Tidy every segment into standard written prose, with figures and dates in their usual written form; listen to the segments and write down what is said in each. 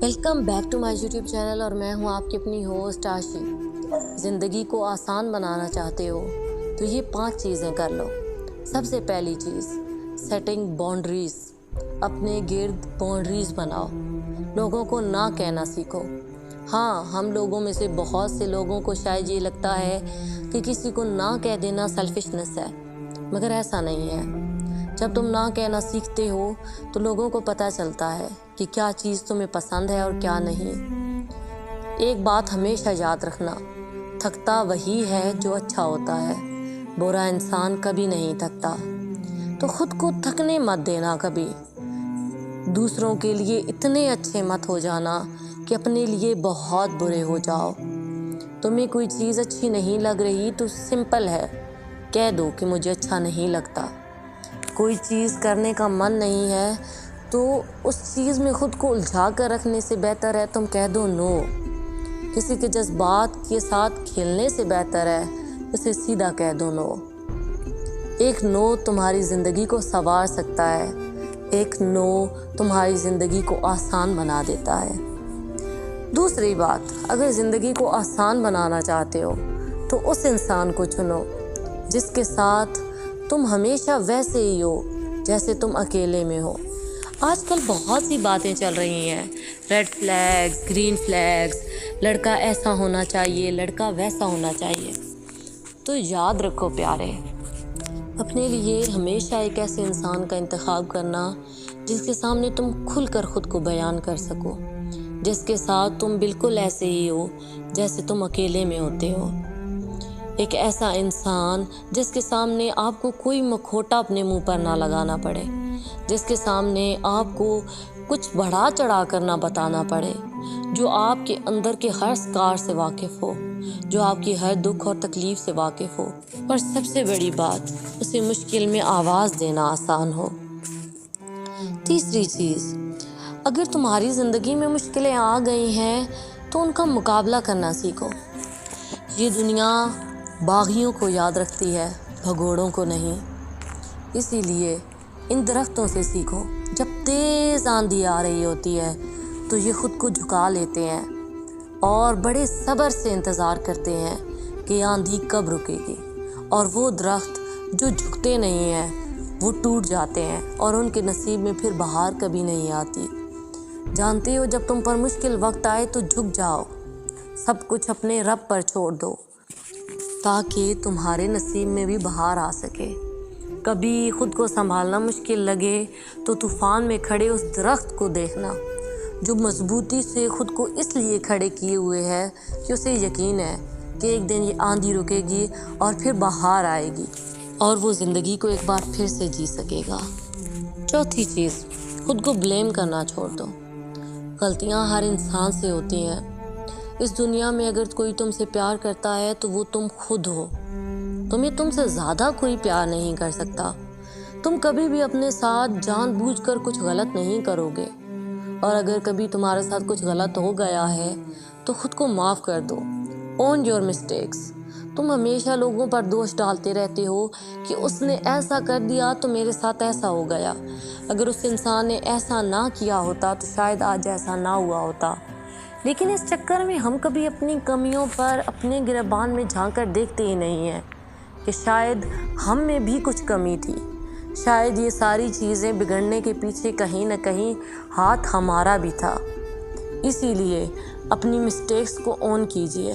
Welcome back to my YouTube channel اور میں ہوں آپ کی اپنی ہوسٹ آشی۔ زندگی کو آسان بنانا چاہتے ہو تو یہ 5 چیزیں کر لو۔ سب سے پہلی چیز، سیٹنگ باؤنڈریز۔ اپنے گرد باؤنڈریز بناؤ، لوگوں کو نہ کہنا سیکھو۔ ہاں، ہم لوگوں میں سے بہت سے لوگوں کو شاید یہ لگتا ہے کہ کسی کو نہ کہہ دینا سیلفشنس ہے، مگر ایسا نہیں ہے۔ جب تم نہ کہنا سیکھتے ہو تو لوگوں کو پتہ چلتا ہے کہ کیا چیز تمہیں پسند ہے اور کیا نہیں۔ ایک بات ہمیشہ یاد رکھنا، تھکتا وہی ہے جو اچھا ہوتا ہے، برا انسان کبھی نہیں تھکتا۔ تو خود کو تھکنے مت دینا کبھی۔ دوسروں کے لیے اتنے اچھے مت ہو جانا کہ اپنے لیے بہت برے ہو جاؤ۔ تمہیں کوئی چیز اچھی نہیں لگ رہی تو سمپل ہے، کہہ دو کہ مجھے اچھا نہیں لگتا۔ کوئی چیز کرنے کا من نہیں ہے تو اس چیز میں خود کو الجھا کر رکھنے سے بہتر ہے تم کہہ دو نو۔ کسی کے جذبات کے ساتھ کھیلنے سے بہتر ہے اسے سیدھا کہہ دو نو۔ ایک نو تمہاری زندگی کو سنوار سکتا ہے، ایک نو تمہاری زندگی کو آسان بنا دیتا ہے۔ دوسری بات، اگر زندگی کو آسان بنانا چاہتے ہو تو اس انسان کو چنو جس کے ساتھ تم ہمیشہ ویسے ہی ہو جیسے تم اکیلے میں ہو۔ آج کل بہت سی باتیں چل رہی ہیں، ریڈ فلیگز، گرین فلیگز، لڑکا ایسا ہونا چاہیے، لڑکا ویسا ہونا چاہیے۔ تو یاد رکھو پیارے، اپنے لیے ہمیشہ ایک ایسے انسان کا انتخاب کرنا جس کے سامنے تم کھل کر خود کو بیان کر سکو، جس کے ساتھ تم بالکل ایسے ہی ہو جیسے تم اکیلے میں ہوتے ہو۔ ایک ایسا انسان جس کے سامنے آپ کو کوئی مکھوٹا اپنے منہ پر نہ لگانا پڑے، جس کے سامنے آپ کو کچھ بڑھا چڑھا کر نہ بتانا پڑے، جو آپ کے اندر کے ہر سکار سے واقف ہو، جو آپ کی ہر دکھ اور تکلیف سے واقف ہو، اور سب سے بڑی بات، اسے مشکل میں آواز دینا آسان ہو۔ تیسری چیز، اگر تمہاری زندگی میں مشکلیں آ گئی ہیں تو ان کا مقابلہ کرنا سیکھو۔ یہ دنیا باغیوں کو یاد رکھتی ہے، بھگوڑوں کو نہیں۔ اسی لیے ان درختوں سے سیکھو، جب تیز آندھی آ رہی ہوتی ہے تو یہ خود کو جھکا لیتے ہیں اور بڑے صبر سے انتظار کرتے ہیں کہ آندھی کب رکے گی، اور وہ درخت جو جھکتے نہیں ہیں وہ ٹوٹ جاتے ہیں اور ان کے نصیب میں پھر بہار کبھی نہیں آتی۔ جانتے ہو، جب تم پر مشکل وقت آئے تو جھک جاؤ، سب کچھ اپنے رب پر چھوڑ دو تاکہ تمہارے نصیب میں بھی بہار آ سکے۔ کبھی خود کو سنبھالنا مشکل لگے تو طوفان میں کھڑے اس درخت کو دیکھنا جو مضبوطی سے خود کو اس لیے کھڑے کیے ہوئے ہے کہ اسے یقین ہے کہ ایک دن یہ آندھی رکے گی اور پھر بہار آئے گی اور وہ زندگی کو ایک بار پھر سے جی سکے گا۔ چوتھی چیز، خود کو بلیم کرنا چھوڑ دو۔ غلطیاں ہر انسان سے ہوتی ہیں۔ اس دنیا میں اگر کوئی تم سے پیار کرتا ہے تو وہ تم خود ہو۔ تمہیں تم سے زیادہ کوئی پیار نہیں کر سکتا۔ تم کبھی بھی اپنے ساتھ جان بوجھ کر کچھ غلط نہیں کرو گے، اور اگر کبھی تمہارے ساتھ کچھ غلط ہو گیا ہے تو خود کو معاف کر دو۔ اون یور مسٹیکس۔ تم ہمیشہ لوگوں پر دوش ڈالتے رہتے ہو کہ اس نے ایسا کر دیا تو میرے ساتھ ایسا ہو گیا، اگر اس انسان نے ایسا نہ کیا ہوتا تو شاید آج ایسا نہ ہوا ہوتا۔ لیکن اس چکر میں ہم کبھی اپنی کمیوں پر اپنے گریبان میں جھانک کر دیکھتے ہی نہیں ہیں کہ شاید ہم میں بھی کچھ کمی تھی، شاید یہ ساری چیزیں بگڑنے کے پیچھے کہیں نہ کہیں ہاتھ ہمارا بھی تھا۔ اسی لیے اپنی مسٹیکس کو اون کیجیے۔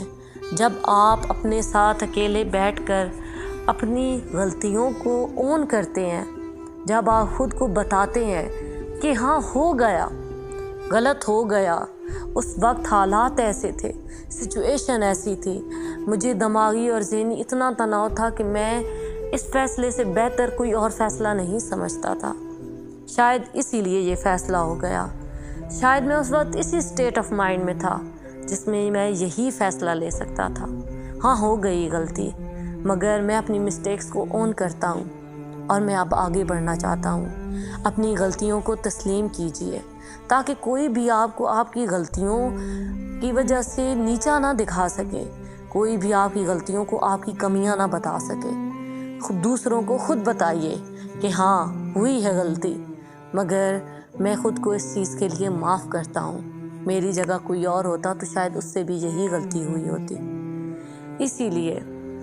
جب آپ اپنے ساتھ اکیلے بیٹھ کر اپنی غلطیوں کو اون کرتے ہیں، جب آپ خود کو بتاتے ہیں کہ ہاں ہو گیا، غلط ہو گیا، اس وقت حالات ایسے تھے، سچویشن ایسی تھی، مجھے دماغی اور ذہنی اتنا تناؤ تھا کہ میں اس فیصلے سے بہتر کوئی اور فیصلہ نہیں سمجھتا تھا، شاید اسی لیے یہ فیصلہ ہو گیا، شاید میں اس وقت اسی اسٹیٹ آف مائنڈ میں تھا جس میں میں یہی فیصلہ لے سکتا تھا۔ ہاں ہو گئی غلطی، مگر میں اپنی مسٹیکس کو اون کرتا ہوں اور میں اب آگے بڑھنا چاہتا ہوں۔ اپنی غلطیوں کو تسلیم کیجیے تاکہ کوئی بھی آپ کو آپ کی غلطیوں کی وجہ سے نیچا نہ دکھا سکے، کوئی بھی آپ کی غلطیوں کو آپ کی کمیاں نہ بتا سکے۔ خود دوسروں کو خود بتائیے کہ ہاں ہوئی ہے غلطی، مگر میں خود کو اس چیز کے لیے معاف کرتا ہوں۔ میری جگہ کوئی اور ہوتا تو شاید اس سے بھی یہی غلطی ہوئی ہوتی۔ اسی لیے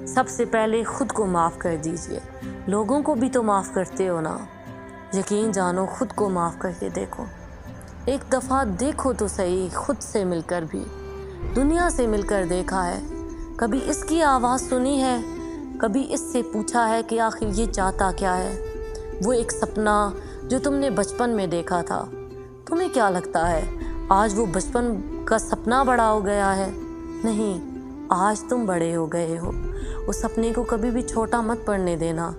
سب سے پہلے خود کو معاف کر دیجئے۔ لوگوں کو بھی تو معاف کرتے ہو نا، یقین جانو خود کو معاف کر کے دیکھو۔ ایک دفعہ دیکھو تو صحیح، خود سے مل کر بھی، دنیا سے مل کر دیکھا ہے، کبھی اس کی آواز سنی ہے، کبھی اس سے پوچھا ہے کہ آخر یہ چاہتا کیا ہے؟ وہ ایک سپنا جو تم نے بچپن میں دیکھا تھا، تمہیں کیا لگتا ہے آج وہ بچپن کا سپنا بڑا ہو گیا ہے؟ نہیں، آج تم بڑے ہو گئے ہو۔ اس سپنے کو کبھی بھی چھوٹا مت پڑنے دینا۔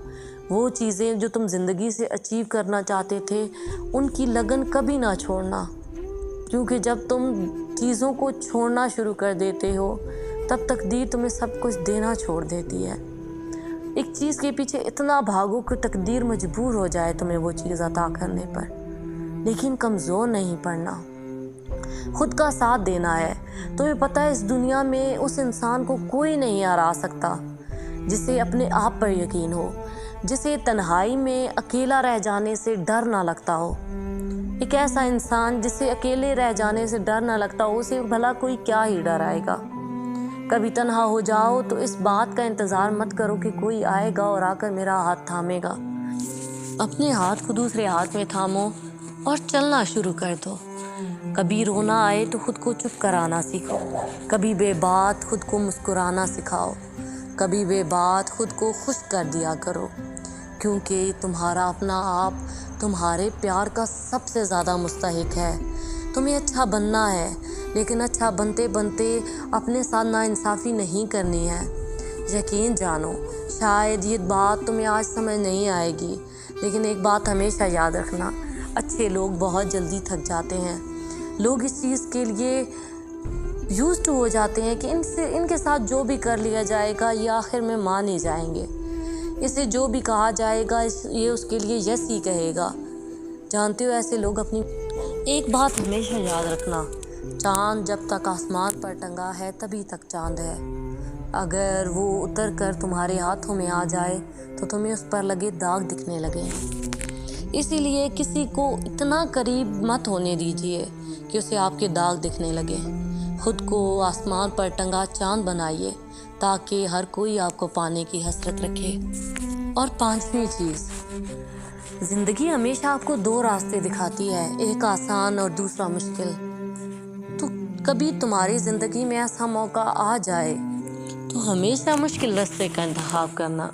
وہ چیزیں جو تم زندگی سے اچیو کرنا چاہتے تھے، ان کی لگن کبھی نہ چھوڑنا، کیونکہ جب تم چیزوں کو چھوڑنا شروع کر دیتے ہو تب تقدیر تمہیں سب کچھ دینا چھوڑ دیتی ہے۔ ایک چیز کے پیچھے اتنا بھاگو کہ تقدیر مجبور ہو جائے تمہیں وہ چیز عطا کرنے پر، لیکن کمزور نہیں پڑنا، خود کا ساتھ دینا ہے۔ تمہیں پتہ ہے اس دنیا میں اس انسان کو کوئی نہیں ہرا سکتا جسے اپنے آپ پر یقین ہو، جسے تنہائی میں اکیلا رہ جانے سے ڈر نہ لگتا ہو۔ ایک ایسا انسان جسے اکیلے رہ جانے سے ڈر نہ لگتا ہو، اسے بھلا کوئی کیا ہی ڈرائے گا۔ کبھی تنہا ہو جاؤ تو اس بات کا انتظار مت کرو کہ کوئی آئے گا اور آ کر میرا ہاتھ تھامے گا۔ اپنے ہاتھ کو دوسرے ہاتھ میں تھامو اور چلنا شروع کر دو۔ کبھی رونا آئے تو خود کو چپ کرانا سیکھو، کبھی بے بات خود کو مسکرانا سکھاؤ، کبھی بے بات خود کو خوش کر دیا کرو، کیونکہ تمہارا اپنا آپ تمہارے پیار کا سب سے زیادہ مستحق ہے۔ تمہیں اچھا بننا ہے، لیکن اچھا بنتے بنتے اپنے ساتھ ناانصافی نہیں کرنی ہے۔ یقین جانو شاید یہ بات تمہیں آج سمجھ نہیں آئے گی، لیکن ایک بات ہمیشہ یاد رکھنا، اچھے لوگ بہت جلدی تھک جاتے ہیں۔ لوگ اس چیز کے لیے یوزڈ ہو جاتے ہیں کہ ان کے ساتھ جو بھی کر لیا جائے گا یہ آخر میں مان ہی جائیں گے، اسے جو بھی کہا جائے گا یہ اس کے لیے یس ہی کہے گا۔ جانتے ہو ایسے لوگ اپنی ایک بات ہمیشہ یاد رکھنا، چاند جب تک آسمان پر ٹنگا ہے تبھی تک چاند ہے۔ اگر وہ اتر کر تمہارے ہاتھوں میں آ جائے تو تمہیں اس پر لگے داغ دکھنے لگے ہیں۔ اسی لیے کسی کو اتنا قریب مت ہونے دیجیے کہ اسے آپ کے داغ دکھنے لگے۔ خود کو آسمان پر ٹنگا چاند بنائیے تاکہ ہر کوئی آپ کو پانے کی حسرت رکھے۔ اور پانچویں چیز، زندگی ہمیشہ آپ کو دو راستے دکھاتی ہے، ایک آسان اور دوسرا مشکل۔ تو کبھی تمہاری زندگی میں ایسا موقع آ جائے تو ہمیشہ مشکل راستے کا انتخاب کرنا۔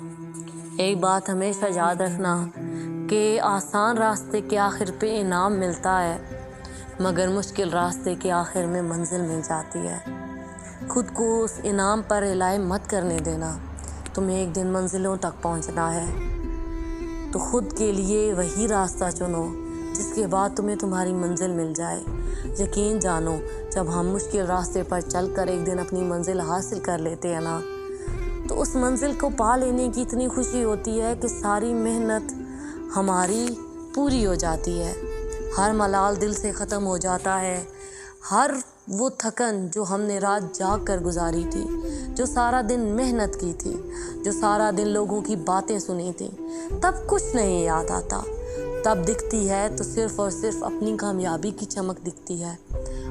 ایک بات ہمیشہ یاد رکھنا کہ آسان راستے کے آخر پہ انعام ملتا ہے، مگر مشکل راستے کے آخر میں منزل مل جاتی ہے۔ خود کو اس انعام پر رلائی مت کرنے دینا، تمہیں ایک دن منزلوں تک پہنچنا ہے، تو خود کے لیے وہی راستہ چنو جس کے بعد تمہیں تمہاری منزل مل جائے۔ یقین جانو جب ہم مشکل راستے پر چل کر ایک دن اپنی منزل حاصل کر لیتے ہیں نا، تو اس منزل کو پا لینے کی اتنی خوشی ہوتی ہے کہ ساری محنت ہماری پوری ہو جاتی ہے، ہر ملال دل سے ختم ہو جاتا ہے، ہر وہ تھکن جو ہم نے رات جاگ کر گزاری تھی، جو سارا دن محنت کی تھی، جو سارا دن لوگوں کی باتیں سنی تھی، تب کچھ نہیں یاد آتا۔ تب دکھتی ہے تو صرف اور صرف اپنی کامیابی کی چمک دکھتی ہے۔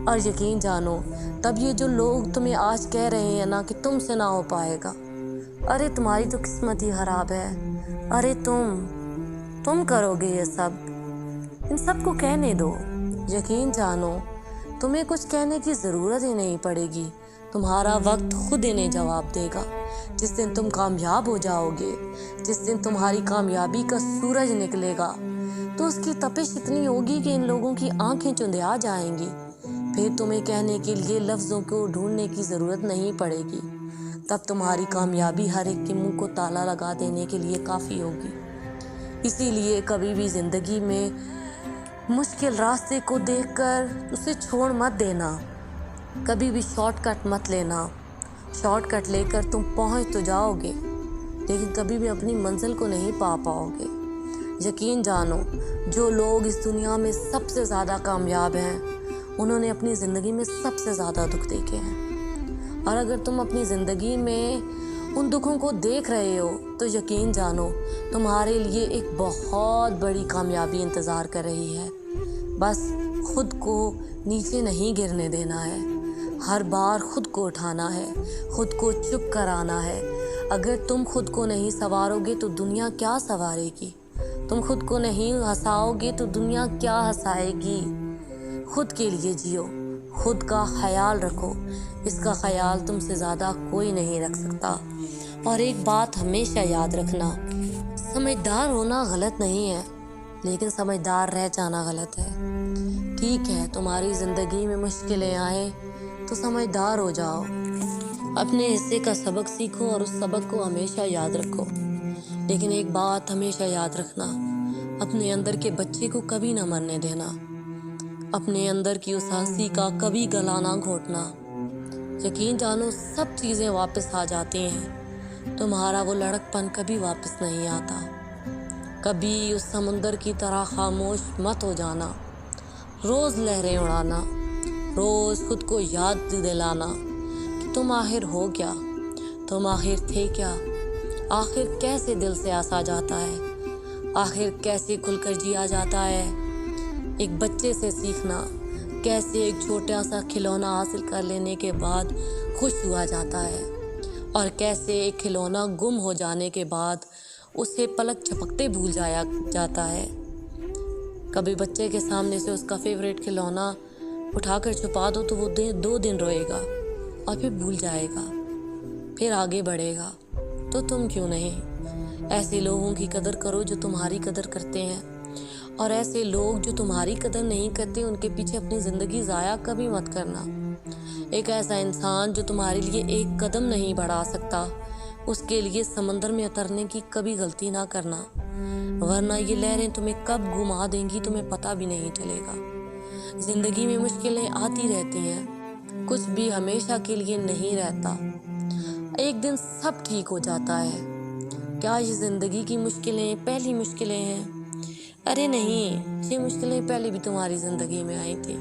اور یقین جانو تب یہ جو لوگ تمہیں آج کہہ رہے ہیں نا کہ تم سے نہ ہو پائے گا، ارے تمہاری تو قسمت ہی خراب ہے، ارے تم کرو گے یہ سب، ان سب کو کہنے دو۔ یقین جانو تمہیں کچھ کہنے کی ضرورت ہی نہیں پڑے گی، تمہارا وقت خود انہیں جواب دے گا۔ جس دن تم کامیاب ہو جاؤ گے، جس دن تمہاری کامیابی کا سورج نکلے گا، تو اس کی تپش اتنی ہوگی کہ ان لوگوں کی آنکھیں چندھیا جائیں گی، پھر تمہیں کہنے کے لیے لفظوں کو ڈھونڈنے کی ضرورت نہیں پڑے گی۔ تب تمہاری کامیابی ہر ایک کے منہ کو تالا لگا دینے کے لیے کافی ہوگی۔ اسی لیے کبھی بھی زندگی میں مشکل راستے کو دیکھ کر اسے چھوڑ مت دینا، کبھی بھی شارٹ کٹ مت لینا۔ شارٹ کٹ لے کر تم پہنچ تو جاؤ گے، لیکن کبھی بھی اپنی منزل کو نہیں پا پاؤ گے۔ یقین جانو جو لوگ اس دنیا میں سب سے زیادہ کامیاب ہیں، انہوں نے اپنی زندگی میں سب سے زیادہ دکھ دیکھے ہیں۔ اور اگر تم اپنی زندگی میں ان دکھوں کو دیکھ رہے ہو تو یقین جانو تمہارے لیے ایک بہت بڑی کامیابی انتظار کر رہی ہے۔ بس خود کو نیچے نہیں گرنے دینا ہے، ہر بار خود کو اٹھانا ہے، خود کو چپ کرانا ہے۔ اگر تم خود کو نہیں سنوارو گے تو دنیا کیا سنوارے گی؟ تم خود کو نہیں ہنساؤ گے تو دنیا کیا ہنسائے گی؟ خود کے لیے جیو، خود کا خیال رکھو، اس کا خیال تم سے زیادہ کوئی نہیں رکھ سکتا۔ اور ایک بات ہمیشہ یاد رکھنا، سمجھدار ہونا غلط نہیں ہے، لیکن سمجھدار رہ جانا غلط ہے۔ ٹھیک ہے، تمہاری زندگی میں مشکلیں آئیں تو سمجھدار ہو جاؤ، اپنے حصے کا سبق سیکھو اور اس سبق کو ہمیشہ یاد رکھو۔ لیکن ایک بات ہمیشہ یاد رکھنا، اپنے اندر کے بچے کو کبھی نہ مرنے دینا، اپنے اندر کی اس ہنسی کا کبھی گلا نہ گھونٹنا۔ یقین جانو سب چیزیں واپس آ جاتی ہیں، تمہارا وہ لڑک پن کبھی واپس نہیں آتا۔ کبھی اس سمندر کی طرح خاموش مت ہو جانا، روز لہریں اڑانا، روز خود کو یاد دلانا کہ تم آخر ہو کیا، تم آخر تھے کیا، آخر کیسے دل سے آسا جاتا ہے، آخر کیسے کھل کر جیا جاتا ہے۔ ایک بچے سے سیکھنا کیسے ایک چھوٹا سا کھلونا حاصل کر لینے کے بعد خوش ہوا جاتا ہے، اور کیسے ایک کھلونا گم ہو جانے کے بعد اسے پلک جھپکتے بھول جایا جاتا ہے۔ کبھی بچے کے سامنے سے اس کا فیوریٹ کھلونا اٹھا کر چھپا دو تو وہ 2 دن روئے گا اور پھر بھول جائے گا، پھر آگے بڑھے گا۔ تو تم کیوں نہیں ایسے لوگوں کی قدر کرو جو تمہاری قدر کرتے ہیں، اور ایسے لوگ جو تمہاری قدر نہیں کرتے ان کے پیچھے اپنی زندگی ضائع کبھی مت کرنا۔ ایک ایسا انسان جو تمہارے لیے ایک قدم نہیں بڑھا سکتا، اس کے لیے سمندر میں اترنے کی کبھی غلطی نہ کرنا، ورنہ یہ لہریں تمہیں کب گما دیں گی تمہیں پتہ بھی نہیں چلے گا۔ زندگی میں مشکلیں آتی رہتی ہیں، کچھ بھی ہمیشہ کے لیے نہیں رہتا، ایک دن سب ٹھیک ہو جاتا ہے۔ کیا یہ زندگی کی مشکلیں پہلی مشکلیں ہیں؟ ارے نہیں، یہ مشکلیں پہلے بھی تمہاری زندگی میں آئی تھی،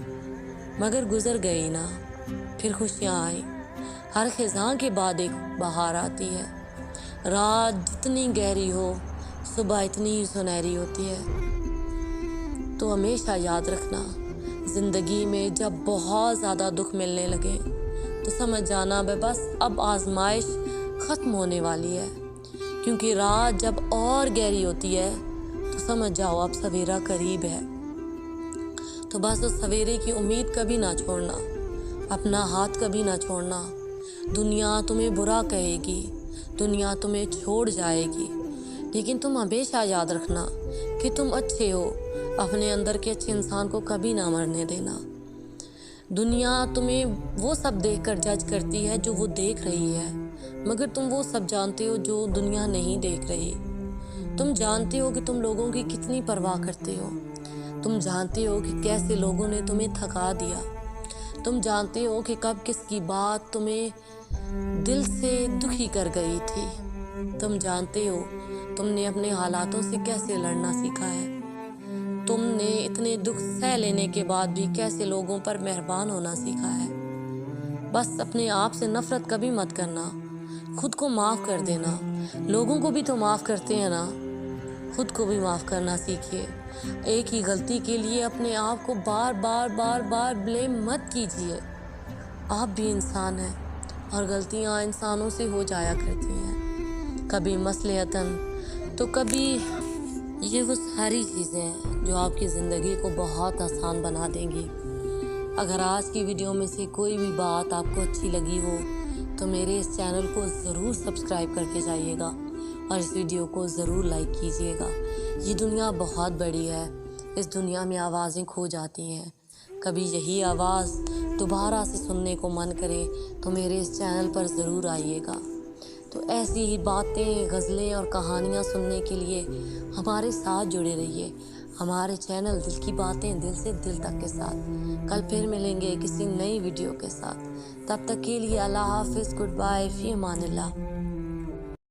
مگر گزر گئی نا، پھر خوشیاں آئیں۔ ہر خزاں کے بعد ایک بہار آتی ہے، رات جتنی گہری ہو صبح اتنی ہی سنہری ہوتی ہے۔ تو ہمیشہ یاد رکھنا، زندگی میں جب بہت زیادہ دکھ ملنے لگے تو سمجھ جانا بس اب آزمائش ختم ہونے والی ہے، کیونکہ رات جب اور گہری ہوتی ہے تو سمجھ جاؤ اب سویرا قریب ہے۔ تو بس اس سویرے کی امید کبھی نہ چھوڑنا، اپنا ہاتھ کبھی نہ چھوڑنا۔ دنیا تمہیں برا کہے گی، دنیا تمہیں چھوڑ جائے گی، لیکن تم ہمیشہ یاد رکھنا کہ تم اچھے ہو، اپنے اندر کے اچھے انسان کو کبھی نہ مرنے دینا۔ دنیا تمہیں وہ سب دیکھ کر جج کرتی ہے جو وہ دیکھ رہی ہے، مگر تم وہ سب جانتے ہو جو دنیا نہیں دیکھ رہی۔ تم جانتے ہو کہ تم لوگوں کی کتنی پرواہ کرتے ہو، تم جانتے ہو کہ کیسے لوگوں نے تمہیں تھکا دیا، تم جانتے ہو کہ کب کس کی بات تمہیں دل سے دکھی کر گئی تھی، تم جانتے ہو تم نے اپنے حالاتوں سے کیسے لڑنا سیکھا ہے، تم نے اتنے دکھ سہ لینے کے بعد بھی کیسے لوگوں پر مہربان ہونا سیکھا ہے۔ بس اپنے آپ سے نفرت کبھی مت کرنا، خود کو معاف کر دینا۔ لوگوں کو بھی تو معاف کرتے ہیں نا، خود کو بھی معاف کرنا سیکھیے۔ ایک ہی غلطی کے لیے اپنے آپ کو بار بار بلیم مت کیجیے۔ آپ بھی انسان ہیں اور غلطیاں انسانوں سے ہو جایا کرتی ہیں، کبھی مصلحتاً تو کبھی یہ وہ ساری چیزیں ہیں جو آپ کی زندگی کو بہت آسان بنا دیں گی۔ اگر آج کی ویڈیو میں سے کوئی بھی بات آپ کو اچھی لگی ہو تو میرے اس چینل کو ضرور سبسکرائب کر کے جائیے گا اور اس ویڈیو کو ضرور لائک کیجیے گا۔ یہ دنیا بہت بڑی ہے، اس دنیا میں آوازیں کھو جاتی ہیں، کبھی یہی آواز دوبارہ سے سننے کو من کرے تو میرے اس چینل پر ضرور آئیے گا۔ تو ایسی ہی باتیں، غزلیں اور کہانیاں سننے کے لیے ہمارے ساتھ جڑے رہیے۔ ہمارے چینل دل کی باتیں دل سے دل تک کے ساتھ کل پھر ملیں گے کسی نئی ویڈیو کے ساتھ۔ تب تک کے لیے اللہ حافظ، گڈ بائے، فی امان اللہ۔